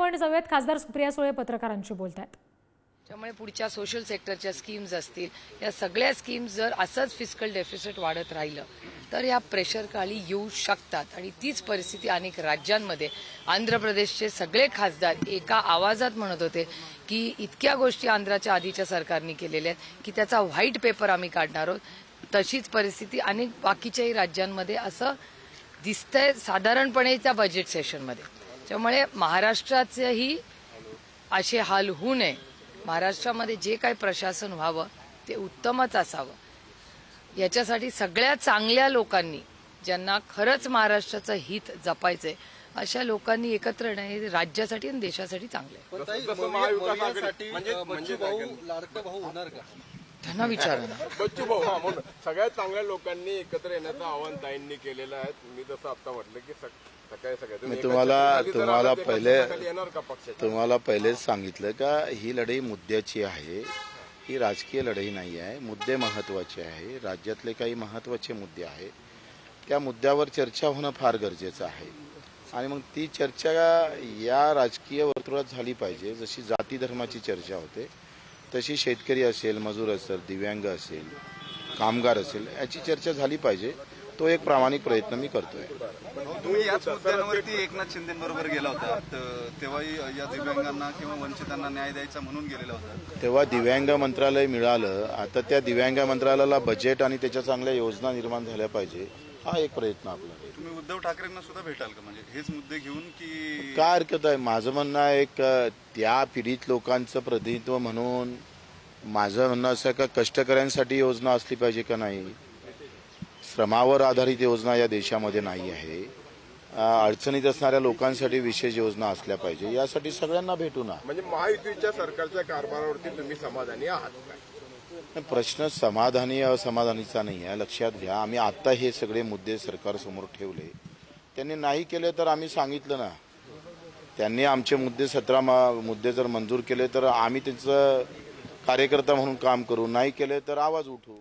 आपण जाऊयात, खासदार सुप्रिया सुळे पत्रकारांशी बोलतायत। त्यामुळे पुढच्या सोशल सेक्टरच्या स्कीम्स असतील, या सगळ्या स्कीम्स जर असंच फिस्कल डेफिसिट वाढत राहिलं तर या प्रेशर खाली येऊ शकतात आणि तीच परिस्थिती अनेक राज्यांमध्ये। आंध्र प्रदेशचे सगळे खासदार एका आवाजात म्हणत होते की इतक्या गोष्टी आंध्राच्या आधीच्या सरकारने केलेल्या आहेत की त्याचा व्हाईट पेपर आम्ही काढणार आहोत। तशीच परिस्थिती अनेक बाकीच्याही राज्यांमध्ये असं दिसतंय साधारणपणे त्या बजेट सेशनमध्ये। त्यामुळे महाराष्ट्राचेही असे हाल होऊ नये, महाराष्ट्रामध्ये जे काही प्रशासन व्हावं ते उत्तमच असावं, याच्यासाठी सगळ्या चांगल्या लोकांनी, ज्यांना खरंच महाराष्ट्राचं हित जपायचंय अशा लोकांनी एकत्र येणं हे राज्यासाठी आणि देशासाठी चांगलं आहे। त्यांना विचारा ना, बच्चू भाऊ म्हणून सगळ्या चांगल्या लोकांनी एकत्र येण्याचं आवाहन ताईंनी केलेलं आहे। मी जसं आता म्हटलं की तुम्हाला पहिलेच सांगितलं का ही लढाई मुद्द्याची आहे, ही राजकीय लढाई नाही आहे। मुद्दे महत्त्वाचे आहे, राज्यातले काही महत्त्वाचे मुद्दे आहेत, त्या मुद्द्यावर चर्चा होणं फार गरजेचं आहे आणि मग ती चर्चा या राजकीय वर्तुळात झाली पाहिजे। जशी जाती धर्माची चर्चा होते तशी शेतकरी असेल, मजूर असेल, दिव्यांग असेल, कामगार असेल, याची चर्चा झाली पाहिजे। तो एक प्रामाणिक प्रयत्न मी करतोय। तुम्ही याच मुद्द्यांवरती एकनाथ शिंदेबरोबर गेला होता, तेव्हाही या दिव्यांगांना किंवा वंचितांना न्याय द्यायचा म्हणून गेलेला होता। तेव्हा दिव्यांग मंत्रालय मिळालं, आता त्या दिव्यांग मंत्रालयाला बजेट आणि त्याच्या चांगल्या योजना निर्माण झाल्या पाहिजे, हा एक प्रयत्न आपला। तुम्ही उद्धव ठाकरेंना सुद्धा भेटाल का, म्हणजे हेच मुद्दे घेऊन की काय हरकत आहे? माझं म्हणणं आहे एक त्या पीडित लोकांचं प्रतिनिधित्व म्हणून माझं म्हणणं असं का कष्टकऱ्यांसाठी योजना असली पाहिजे का नाही, श्रमावर आधारित योजना या देशामध्ये नाही आहे, अडचणीत असणाऱ्या लोकांसाठी विशेष योजना असल्या पाहिजे, यासाठी सगळ्यांना भेटू ना। म्हणजे महायुतीच्या सरकारच्या कारभारावरती तुम्ही समाधानी आहात का? प्रश्न समाधानी असमाधानीचा नाही आहे, लक्षात घ्या। आम्ही आता हे सगळे मुद्दे सरकारसमोर ठेवले, त्यांनी नाही केले तर आम्ही सांगितलं ना, त्यांनी आमचे मुद्दे 17 मुद्दे जर मंजूर केले तर आम्ही त्यांचं कार्यकर्ता म्हणून काम करू, नाही केले तर आवाज उठवू।